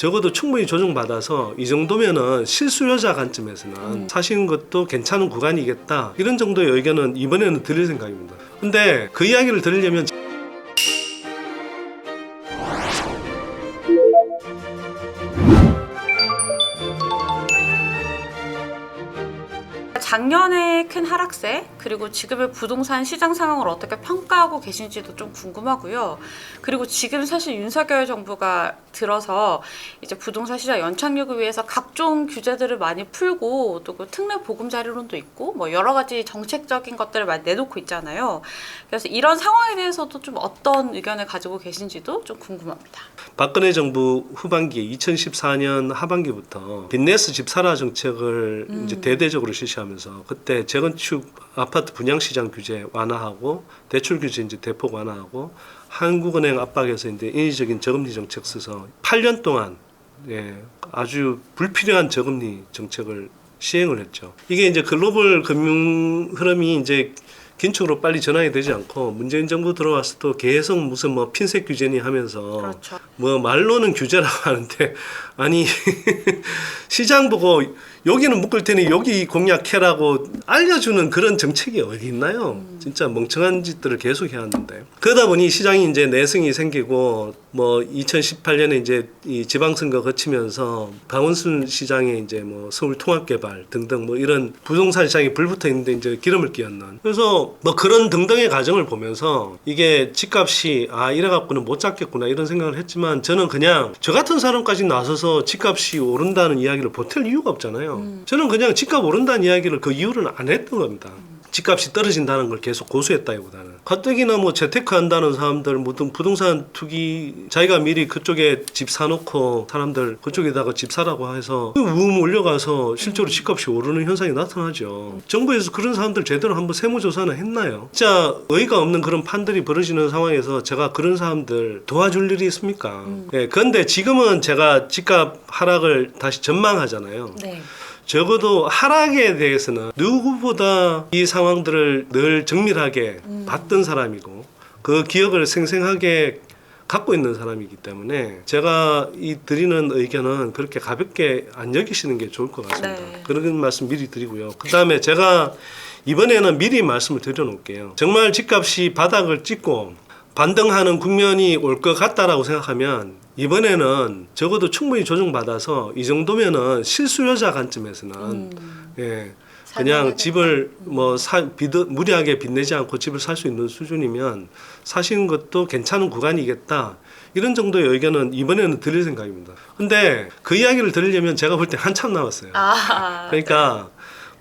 적어도 충분히 조정받아서 이 정도면은 실수요자 관점에서는 사시는 것도 괜찮은 구간이겠다, 이런 정도의 의견은 이번에는 드릴 생각입니다. 근데 그 이야기를 들으려면 작년에 큰 하락세, 그리고 지금의 부동산 시장 상황을 어떻게 평가하고 계신지도 좀 궁금하고요. 그리고 지금 사실 윤석열 정부가 들어서 이제 부동산 시장 연착륙을 위해서 각종 규제들을 많이 풀고, 또 그 특례 보금자리론도 있고 뭐 여러 가지 정책적인 것들을 많이 내놓고 있잖아요. 그래서 이런 상황에 대해서도 좀 어떤 의견을 가지고 계신지도 좀 궁금합니다. 박근혜 정부 후반기에 2014년 하반기부터 빚내서 집 사라 정책을 이제 대대적으로 실시하면서, 그때 재건축 아파트 분양 시장 규제 완화하고 대출 규제 이제 대폭 완화하고 한국은행 압박해서 이제 인위적인 저금리 정책 써서 8년 동안 아주 불필요한 저금리 정책을 시행을 했죠. 이게 이제 글로벌 금융 흐름이 이제 긴축으로 빨리 전환이 되지 않고, 문재인 정부 들어와서 또 계속 무슨 뭐 핀셋 규제니 하면서, 그렇죠. 뭐 말로는 규제라고 하는데 아니 시장 보고 여기는 묶을 테니 여기 공략해라고 알려주는 그런 정책이 어디 있나요? 진짜 멍청한 짓들을 계속 해왔는데, 그러다 보니 시장이 이제 내성이 생기고, 뭐 2018년에 이제 이 지방선거 거치면서 강원순 시장에 이제 뭐 서울 통합개발 등등 뭐 이런 부동산 시장이 불붙어 있는데 이제 기름을 끼얹는, 그래서 뭐 그런 등등의 과정을 보면서 이게 집값이 이래갖고는 못 잡겠구나 이런 생각을 했지만, 저는 그냥 저 같은 사람까지 나서서 집값이 오른다는 이야기를 보탤 이유가 없잖아요. 저는 그냥 집값 오른다는 이야기를 그 이유는 안 했던 겁니다. 집값이 떨어진다는 걸 계속 고수했다기보다는, 가뜩이나 뭐 재테크 한다는 사람들, 무슨 부동산 투기, 자기가 미리 그쪽에 집 사놓고 사람들 그쪽에다가 집 사라고 해서 우음 올려가서 실제로 집값이 오르는 현상이 나타나죠. 정부에서 그런 사람들 제대로 한번 세무조사는 했나요? 진짜 어이가 없는 그런 판들이 벌어지는 상황에서 제가 그런 사람들 도와줄 일이 있습니까? 그런데 지금은 제가 집값 하락을 다시 전망하잖아요. 네. 적어도 하락에 대해서는 누구보다 이 상황들을 늘 정밀하게 봤던 사람이고, 그 기억을 생생하게 갖고 있는 사람이기 때문에 제가 이 드리는 의견은 그렇게 가볍게 안 여기시는 게 좋을 것 같습니다. 네. 그런 말씀 미리 드리고요. 그 다음에 제가 이번에는 미리 말씀을 드려놓을게요. 정말 집값이 바닥을 찍고 반등하는 국면이 올 것 같다라고 생각하면, 이번에는 적어도 충분히 조정받아서 이 정도면은 실수요자 관점에서는 그냥 집을 뭐 무리하게 빚내지 않고 집을 살 수 있는 수준이면 사시는 것도 괜찮은 구간이겠다, 이런 정도의 의견은 이번에는 드릴 생각입니다. 근데 그 이야기를 들으려면 제가 볼 때 한참 남았어요. 그러니까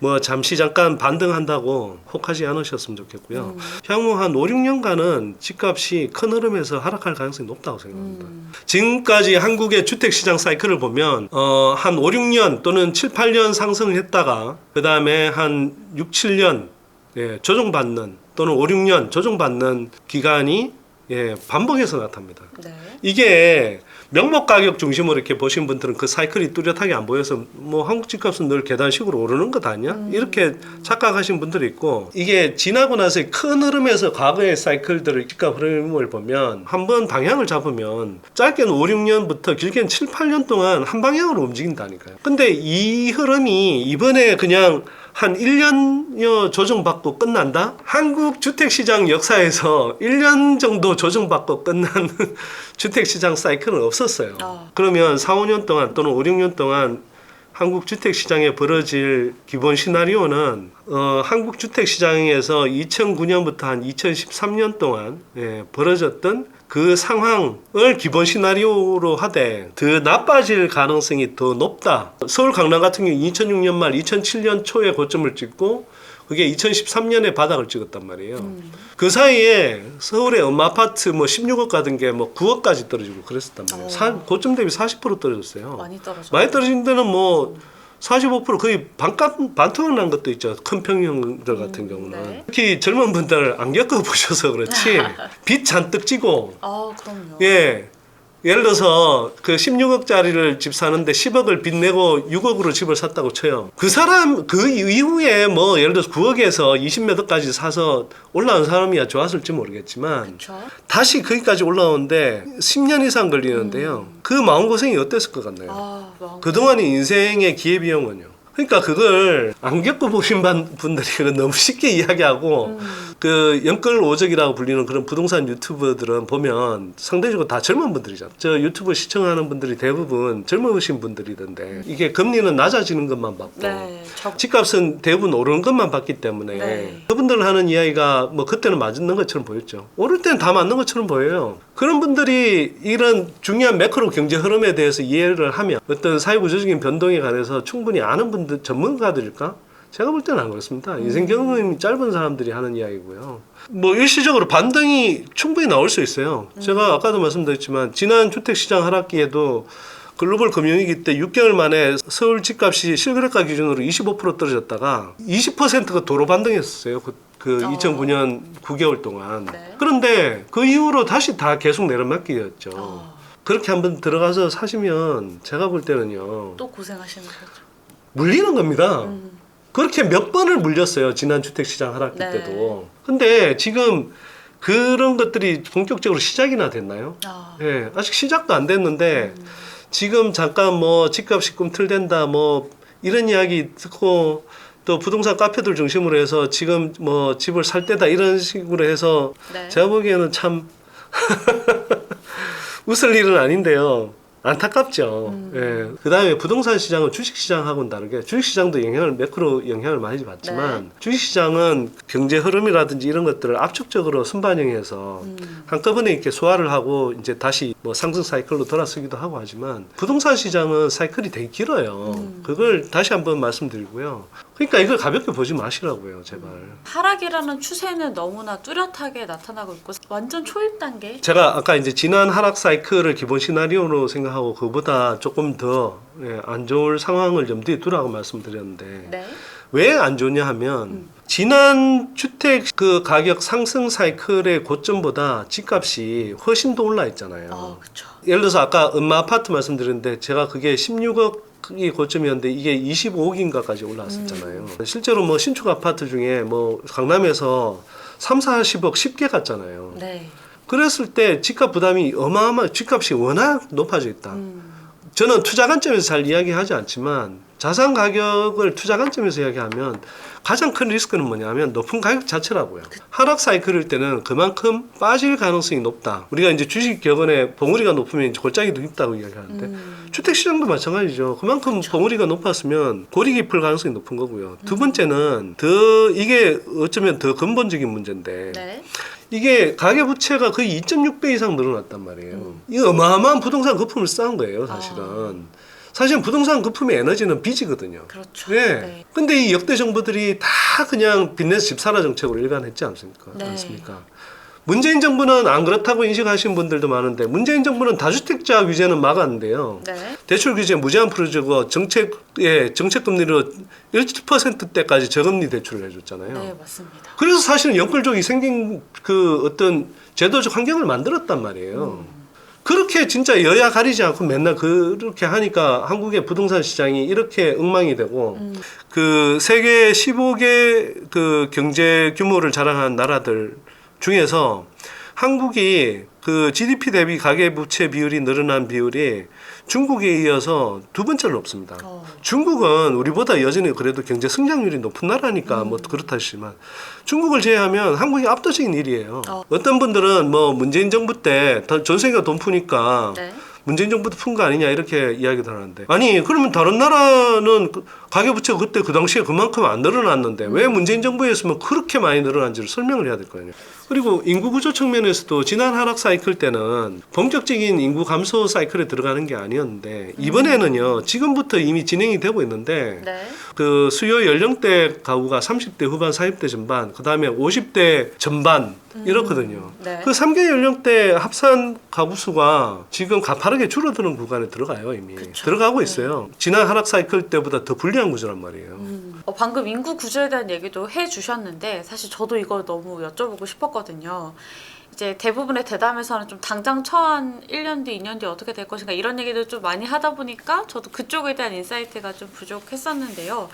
뭐 잠시 잠깐 반등한다고 혹하지 않으셨으면 좋겠고요. 향후 한 5, 6년간은 집값이 큰 흐름에서 하락할 가능성이 높다고 생각합니다. 지금까지 한국의 주택시장 사이클을 보면 한 5, 6년 또는 7, 8년 상승을 했다가 그 다음에 한 6, 7년 조정받는, 또는 5, 6년 조정받는 기간이 반복해서 나타납니다. 네. 이게 명목 가격 중심으로 이렇게 보신 분들은 그 사이클이 뚜렷하게 안 보여서 뭐 한국 집값은 늘 계단식으로 오르는 것 아니야? 이렇게 착각하신 분들이 있고, 이게 지나고 나서 큰 흐름에서 과거의 사이클들을 집값 흐름을 보면 한번 방향을 잡으면 짧게는 5, 6년부터 길게는 7, 8년 동안 한 방향으로 움직인다니까요. 근데 이 흐름이 이번에 그냥 한 1년여 조정받고 끝난다? 한국 주택시장 역사에서 1년 정도 조정받고 끝난 주택시장 사이클은 없었어요. 그러면 4, 5년 동안 또는 5, 6년 동안 한국 주택시장에 벌어질 기본 시나리오는 한국 주택시장에서 2009년부터 한 2013년 동안 벌어졌던 그 상황을 기본 시나리오로 하되 더 나빠질 가능성이 더 높다. 서울 강남 같은 경우 2006년 말 2007년 초에 고점을 찍고 그게 2013년에 바닥을 찍었단 말이에요. 그 사이에 서울의 아파트 뭐 16억 가던 게 뭐 9억까지 떨어지고 그랬었단 말이에요. 고점 대비 40% 떨어졌어요. 많이 떨어졌어요. 많이 떨어진 데는 뭐 45% 거의 반토막 난 것도 있죠. 큰 평형들 같은 경우는. 네. 특히 젊은 분들 안 겪어보셔서 그렇지 빚 잔뜩 지고 그럼요. 예를 들어서 그 16억짜리를 집 사는데 10억을 빚내고 6억으로 집을 샀다고 쳐요. 그 사람 그 이후에 뭐 예를 들어서 9억에서 20몇 억까지 사서 올라온 사람이야 좋았을지 모르겠지만 그렇죠. 다시 거기까지 올라오는데 10년 이상 걸리는데요. 그 마음고생이 어땠을 것 같나요? 아, 마음. 그동안의 인생의 기회비용은요. 그러니까 그걸 안 겪어보신 분들이 그걸 너무 쉽게 이야기하고 그 연끌오적이라고 불리는 그런 부동산 유튜버들은 보면 상대적으로 다 젊은 분들이잖아요. 저 유튜브 시청하는 분들이 대부분 젊으신 분들이던데 이게 금리는 낮아지는 것만 받고 네, 집값은 대부분 오르는 것만 봤기 때문에 네. 그분들 하는 이야기가 뭐 그때는 맞는 것처럼 보였죠. 오를 때는 다 맞는 것처럼 보여요. 그런 분들이 이런 중요한 매크로 경제 흐름에 대해서 이해를 하면 어떤 사회구조적인 변동에 관해서 충분히 아는 분들 전문가들일까? 제가 볼 때는 안 그렇습니다. 인생 경험이 짧은 사람들이 하는 이야기고요. 뭐 일시적으로 반등이 충분히 나올 수 있어요. 제가 아까도 말씀드렸지만 지난 주택시장 하락기에도 글로벌 금융위기 때 6개월 만에 서울 집값이 실거래가 기준으로 25% 떨어졌다가 20%가 도로 반등했었어요. 그 2009년 9개월 동안. 네. 그런데 그 이후로 다시 다 계속 내려막기였죠. 그렇게 한번 들어가서 사시면 제가 볼 때는요. 또 고생하시는 거죠. 물리는 겁니다. 그렇게 몇 번을 물렸어요. 지난 주택시장 하락기 네. 때도. 근데 지금 그런 것들이 본격적으로 시작이나 됐나요? 예, 아직 시작도 안 됐는데 지금 잠깐 뭐 집값이 꿈틀댄다 뭐 이런 이야기 듣고 또 부동산 카페들 중심으로 해서 지금 뭐 집을 살 때다 이런 식으로 해서 네. 제가 보기에는 참 웃을 일은 아닌데요. 안타깝죠. 예. 그다음에 부동산 시장은 주식 시장하고는 다르게 주식 시장도 매크로 영향을 많이 받지만 주식 시장은 경제 흐름이라든지 이런 것들을 압축적으로 순반영해서 한꺼번에 이렇게 소화를 하고 이제 다시 뭐 상승 사이클로 돌아서기도 하고 하지만 부동산 시장은 사이클이 되게 길어요. 그걸 다시 한번 말씀드리고요. 그러니까 이걸 가볍게 보지 마시라고요, 제발. 하락이라는 추세는 너무나 뚜렷하게 나타나고 있고 완전 초입 단계. 제가 아까 이제 지난 하락 사이클을 기본 시나리오로 생각하고 그보다 조금 더 안 좋을 상황을 염두에 두라고 말씀드렸는데 네. 왜 안 좋냐 하면 지난 주택 그 가격 상승 사이클의 고점보다 집값이 훨씬 더 올라 있잖아요. 그렇죠. 예를 들어서 아까 엄마 아파트 말씀드렸는데 제가 그게 16억이 고점이었는데 이게 25억인가까지 올라왔었잖아요. 실제로 뭐 신축 아파트 중에 뭐 강남에서 3, 40억 쉽게 갔잖아요. 네. 그랬을 때 집값 부담이 집값이 워낙 높아져 있다. 저는 투자 관점에서 잘 이야기하지 않지만 자산 가격을 투자 관점에서 이야기하면 가장 큰 리스크는 뭐냐면 높은 가격 자체라고요. 하락 사이클일 때는 그만큼 빠질 가능성이 높다. 우리가 이제 주식 격언에 봉우리가 높으면 이제 골짜기도 깊다고 이야기하는데 주택 시장도 마찬가지죠. 그만큼 봉우리가 높았으면 골이 깊을 가능성이 높은 거고요. 두 번째는 이게 어쩌면 더 근본적인 문제인데 네. 이게 가계부채가 거의 2.6배 이상 늘어났단 말이에요. 이 어마어마한 부동산 거품을 쌓은 거예요, 사실은. 사실은 부동산 거품의 에너지는 빚이거든요. 그렇죠. 예. 네. 근데 이 역대 정부들이 다 그냥 빚내서 집 사라 정책으로 일관했지 않습니까? 네. 않습니까? 문재인 정부는 안 그렇다고 인식하시는 분들도 많은데 문재인 정부는 다주택자 규제는 막았는데요. 네. 대출 규제 무제한 풀어주고 정책 금리로 1%대까지 저금리 대출을 해줬잖아요. 네, 맞습니다. 그래서 사실은 연끌족이 생긴 그 어떤 제도적 환경을 만들었단 말이에요. 그렇게 진짜 여야 가리지 않고 맨날 그렇게 하니까 한국의 부동산 시장이 이렇게 엉망이 되고 그 세계 15개 그 경제 규모를 자랑한 나라들 중에서 한국이 그 GDP 대비 가계부채 비율이 늘어난 비율이 중국에 이어서 두 번째로 높습니다. 중국은 우리보다 여전히 그래도 경제 성장률이 높은 나라니까 뭐 그렇다 하시지만 중국을 제외하면 한국이 압도적인 일이에요. 어떤 분들은 뭐 문재인 정부 때 전세계가 돈 푸니까 네. 문재인 정부도 푼 거 아니냐 이렇게 이야기도 하는데 아니 그러면 다른 나라는 가계부채가 그때 그 당시에 그만큼 안 늘어났는데 왜 문재인 정부였으면 그렇게 많이 늘어난지를 설명을 해야 될 거 아니에요. 그리고 인구 구조 측면에서도 지난 하락 사이클 때는 본격적인 인구 감소 사이클에 들어가는 게 아니었는데 이번에는요 지금부터 이미 진행이 되고 있는데 네. 그 수요 연령대 가구가 30대 후반 40대 전반 그 다음에 50대 전반 이렇거든요. 네. 그 3개 연령대 합산 가구 수가 지금 가파르게 줄어드는 구간에 들어가요 이미. 그쵸. 들어가고 있어요. 지난 하락 사이클 때보다 더 불리한 구조란 말이에요. 방금 인구 구조에 대한 얘기도 해주셨는데 사실 저도 이걸 너무 여쭤보고 싶었거든요. 이제 대부분의 대담에서는 좀 당장 처한 1년 뒤, 2년 뒤 어떻게 될 것인가 이런 얘기를 좀 많이 하다 보니까 저도 그쪽에 대한 인사이트가 좀 부족했었는데요.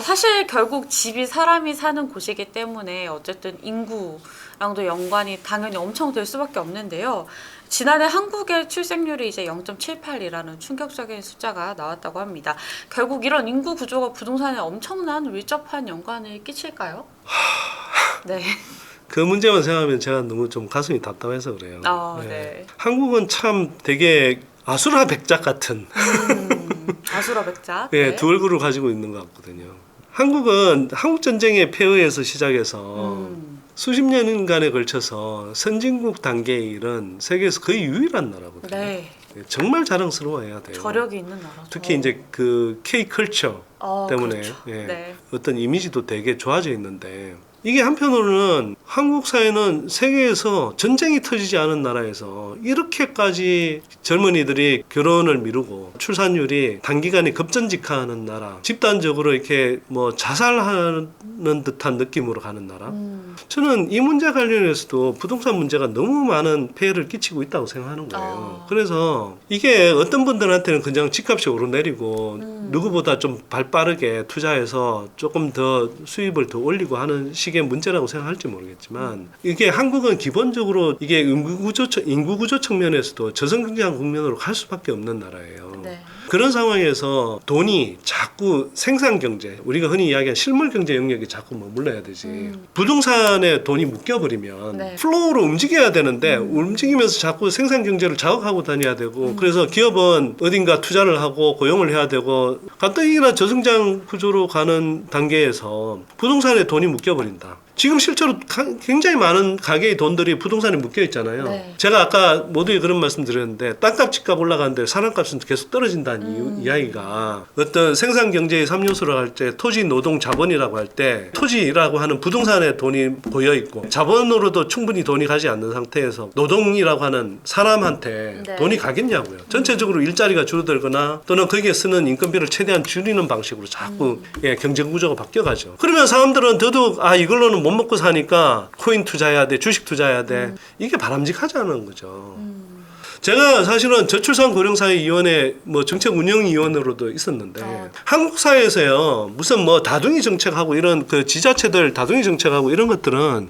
사실 결국 집이 사람이 사는 곳이기 때문에 어쨌든 인구랑도 연관이 당연히 엄청 될 수밖에 없는데요. 지난해 한국의 출생률이 이제 0.78이라는 충격적인 숫자가 나왔다고 합니다. 결국 이런 인구 구조가 부동산에 엄청난 밀접한 연관을 끼칠까요? 네. 그 문제만 생각하면 제가 너무 좀 가슴이 답답해서 그래요. 네. 한국은 참 되게 아수라 백작 같은 아수라 백작. 네, 네. 두 얼굴을 가지고 있는 것 같거든요. 한국은 한국 전쟁의 폐허에서 시작해서 수십 년간에 걸쳐서 선진국 단계에 이른 세계에서 거의 유일한 나라거든요. 네. 정말 자랑스러워해야 돼요. 저력이 있는 나라죠. 특히 이제 그 K 컬처 때문에 그렇죠. 예, 네. 어떤 이미지도 되게 좋아져 있는데 이게 한편으로는 한국 사회는 세계에서 전쟁이 터지지 않은 나라에서 이렇게까지 젊은이들이 결혼을 미루고 출산율이 단기간에 급전직하하는 나라, 집단적으로 이렇게 뭐 자살하는 듯한 느낌으로 가는 나라. 저는 이 문제 관련해서도 부동산 문제가 너무 많은 폐해를 끼치고 있다고 생각하는 거예요. 그래서 이게 어떤 분들한테는 그냥 집값이 오르내리고 누구보다 좀 발빠르게 투자해서 조금 더 수입을 더 올리고 하는 식의 문제라고 생각할지 모르겠지만 이게 한국은 기본적으로 이게 인구 구조 측면에서도 저성장한 국면으로 갈 수밖에 없는 나라예요. 네. 그런 상황에서 돈이 자꾸 생산 경제, 우리가 흔히 이야기하는 실물 경제 영역이 자꾸 머물러야 되지. 부동산에 돈이 묶여버리면 네. 플로우로 움직여야 되는데 움직이면서 자꾸 생산 경제를 자극하고 다녀야 되고 그래서 기업은 어딘가 투자를 하고 고용을 해야 되고 가뜩이나 저성장 구조로 가는 단계에서 부동산에 돈이 묶여버린다. 지금 실제로 굉장히 많은 가게의 돈들이 부동산에 묶여 있잖아요. 네. 제가 아까 모두에 그런 말씀 드렸는데 땅값 집값 올라가는데 사람값은 계속 떨어진다는 이야기가 어떤 생산 경제의 3요소로 할 때 토지 노동 자본이라고 할 때 토지라고 하는 부동산에 돈이 고여 있고 자본으로도 충분히 돈이 가지 않는 상태에서 노동이라고 하는 사람한테 네. 돈이 가겠냐고요. 전체적으로 일자리가 줄어들거나 또는 거기에 쓰는 인건비를 최대한 줄이는 방식으로 자꾸 경제 구조가 바뀌어가죠. 그러면 사람들은 더더욱 이걸로는 못 먹고 사니까 코인 투자해야 돼, 주식 투자해야 돼. 이게 바람직하지 않은 거죠. 제가 사실은 저출산 고령사회위원회 뭐 정책운영위원으로도 있었는데 한국 사회에서요 무슨 뭐 다둥이 정책하고 이런 그 지자체들 다둥이 정책하고 이런 것들은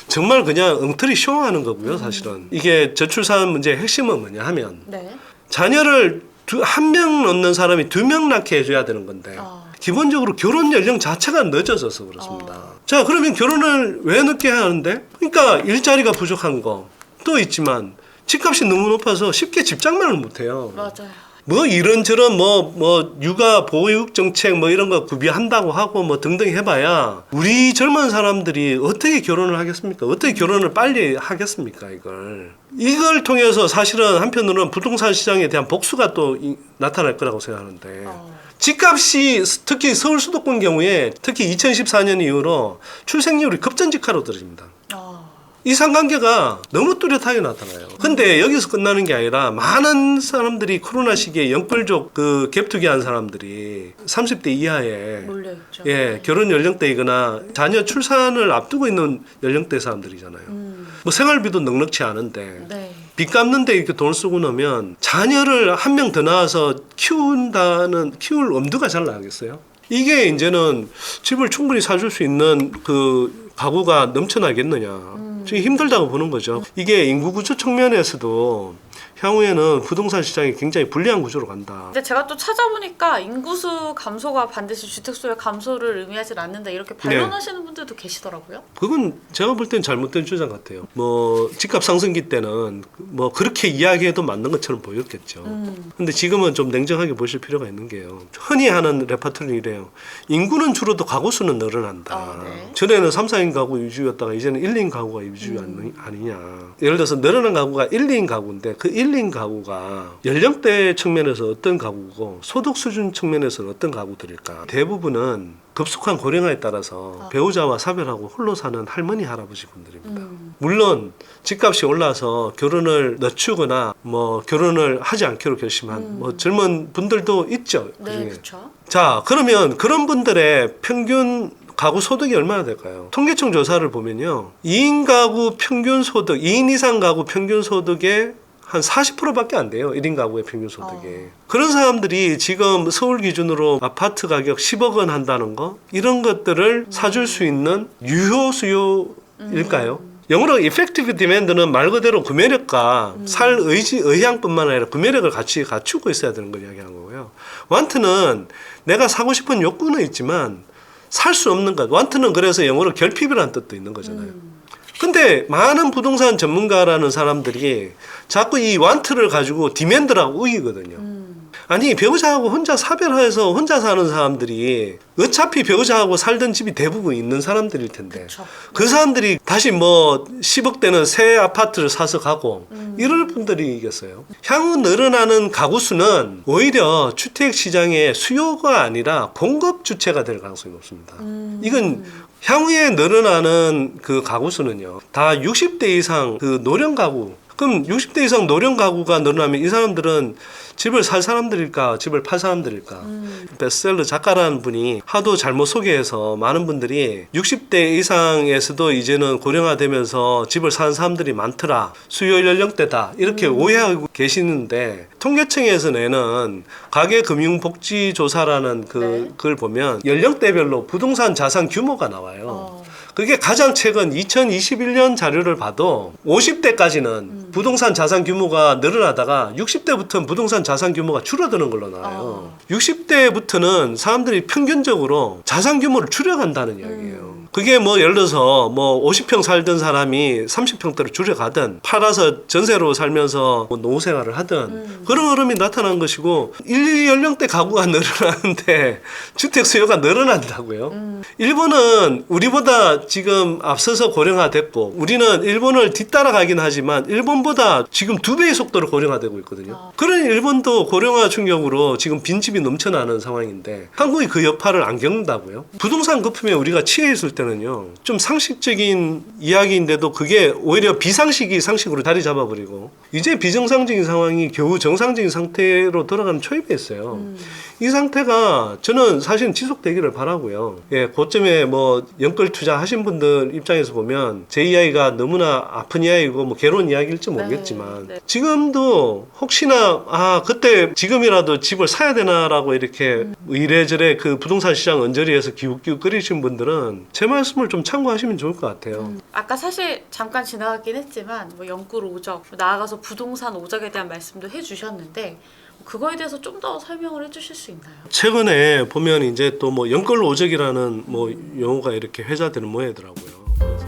정말 그냥 엉터리 쇼하는 거고요. 사실은 이게 저출산 문제의 핵심은 뭐냐 하면 네. 자녀를 한 명 낳는 사람이 2명 낳게 해줘야 되는 건데 기본적으로 결혼 연령 자체가 늦어져서 그렇습니다. 자, 그러면 결혼을 왜 늦게 하는데? 그러니까 일자리가 부족한 거 또 있지만 집값이 너무 높아서 쉽게 집장만을 못 해요. 맞아요. 뭐 이런저런 뭐 육아 보육 정책 뭐 이런 거 구비한다고 하고 뭐 등등 해봐야 우리 젊은 사람들이 어떻게 결혼을 하겠습니까? 어떻게 결혼을 빨리 하겠습니까? 이걸 통해서 사실은 한편으로는 부동산 시장에 대한 복수가 또 나타날 거라고 생각하는데 집값이 특히 서울 수도권 경우에 특히 2014년 이후로 출생률이 급전직하로 떨어집니다. 이 상관계가 너무 뚜렷하게 나타나요. 근데 여기서 끝나는 게 아니라 많은 사람들이 코로나 시기에 영끌족 그 갭투기 한 사람들이 30대 이하에 몰려있죠. 예, 결혼 연령대이거나 자녀 출산을 앞두고 있는 연령대 사람들이잖아요. 뭐 생활비도 넉넉치 않은데 네. 빚 갚는데 이렇게 돈을 쓰고 나면 자녀를 한 명 더 낳아서 키울 엄두가 잘 나겠어요? 이게 이제는 집을 충분히 사줄 수 있는 그 가구가 넘쳐나겠느냐. 좀 힘들다고 보는 거죠. 이게 인구 구조 측면에서도 향후에는 부동산 시장이 굉장히 불리한 구조로 간다. 근데 제가 또 찾아보니까 인구수 감소가 반드시 주택수의 감소를 의미하지 않는다 이렇게 반론하시는 분들도 계시더라고요. 그건 제가 볼 땐 잘못된 주장 같아요. 뭐 집값 상승기 때는 뭐 그렇게 이야기해도 맞는 것처럼 보였겠죠. 근데 지금은 좀 냉정하게 보실 필요가 있는 게요. 흔히 하는 레파토리는 이래요. 인구는 줄어도 가구 수는 늘어난다. 네. 전에는 3, 4인 가구 위주였다가 이제는 1, 2인 가구가 위주 아니냐. 예를 들어서 늘어난 가구가 1, 2인 가구인데 그 1인 가구가 연령대 측면에서 어떤 가구고 소득 수준 측면에서는 어떤 가구들일까? 대부분은 급속한 고령화에 따라서 배우자와 사별하고 홀로 사는 할머니 할아버지 분들입니다. 물론 집값이 올라서 결혼을 늦추거나 뭐 결혼을 하지 않기로 결심한 뭐 젊은 분들도 있죠. 네, 그렇죠. 자, 그러면 그런 분들의 평균 가구 소득이 얼마나 될까요? 통계청 조사를 보면요. 2인 가구 평균 소득, 2인 이상 가구 평균 소득의 한 40%밖에 안 돼요. 1인 가구의 평균 소득이. 그런 사람들이 지금 서울 기준으로 아파트 가격 10억 원 한다는 거, 이런 것들을 사줄 수 있는 유효 수요일까요? 영어로 effective demand는 말 그대로 구매력과 살 의향뿐만 아니라 구매력을 같이 갖추고 있어야 되는 걸 이야기하는 거고요. want는 내가 사고 싶은 욕구는 있지만 살 수 없는 것. want는 그래서 영어로 결핍이라는 뜻도 있는 거잖아요. 근데 많은 부동산 전문가라는 사람들이 자꾸 이 want를 가지고 demand라고 우기거든요. 아니 배우자하고 혼자 사별해서 혼자 사는 사람들이 어차피 배우자하고 살던 집이 대부분 있는 사람들일 텐데 그쵸. 그 사람들이 다시 뭐 10억대는 새 아파트를 사서 가고 이럴 분들이겠어요. 향후 늘어나는 가구 수는 오히려 주택 시장의 수요가 아니라 공급 주체가 될 가능성이 높습니다. 이건 향후에 늘어나는 그 가구 수는요, 다 60대 이상 그 노령 가구. 그럼 60대 이상 노령 가구가 늘어나면 이 사람들은 집을 살 사람들일까, 집을 팔 사람들일까? 베스트셀러 작가라는 분이 하도 잘못 소개해서 많은 분들이 60대 이상에서도 이제는 고령화되면서 집을 사는 사람들이 많더라, 수요 연령대다, 이렇게 오해하고 계시는데, 통계청에서 내는 가계금융복지조사라는 그걸 보면 연령대별로 부동산 자산 규모가 나와요. 그게 가장 최근 2021년 자료를 봐도 50대까지는 부동산 자산 규모가 늘어나다가 60대부터는 부동산 자산 규모가 줄어드는 걸로 나와요. 60대부터는 사람들이 평균적으로 자산 규모를 줄여간다는 이야기예요. 그게 뭐 예를 들어서 뭐 50평 살던 사람이 30평대로 줄여가든, 팔아서 전세로 살면서 뭐 노후 생활을 하든 그런 흐름이 나타난 것이고, 1연령대 가구가 늘어나는데 주택 수요가 늘어난다고요. 일본은 우리보다 지금 앞서서 고령화됐고, 우리는 일본을 뒤따라가긴 하지만 일본보다 지금 2배의 속도로 고령화되고 있거든요. 그런 일본도 고령화 충격으로 지금 빈집이 넘쳐나는 상황인데 한국이 그 여파를 안 겪는다고요? 부동산 거품에 우리가 취해 있을 때는요, 좀 상식적인 이야기인데도 그게 오히려 비상식이 상식으로 자리 잡아버리고, 이제 비정상적인 상황이 겨우 정상적인 상태로 돌아가는 초입에 있어요. 이 상태가 저는 사실 지속되기를 바라고요. 예, 고점에 뭐 연끌 투자하신 분들 입장에서 보면 제 이야기가 너무나 아픈 이야기고 뭐 괴로운 이야기일지 모르겠지만, 지금도 혹시나 그때 지금이라도 집을 사야 되나라고 이렇게 이래저래 그 부동산 시장 언저리에서 기웃기웃거리신 분들은 제 말씀을 좀 참고하시면 좋을 것 같아요. 아까 사실 잠깐 지나가긴 했지만 뭐 영끌 오적, 나아가서 부동산 오적에 대한 말씀도 해주셨는데 그거에 대해서 좀 더 설명을 해주실 수 있나요? 최근에 보면 이제 또 뭐 연끌 오적이라는 뭐 용어가 이렇게 회자되는 모양이더라고요.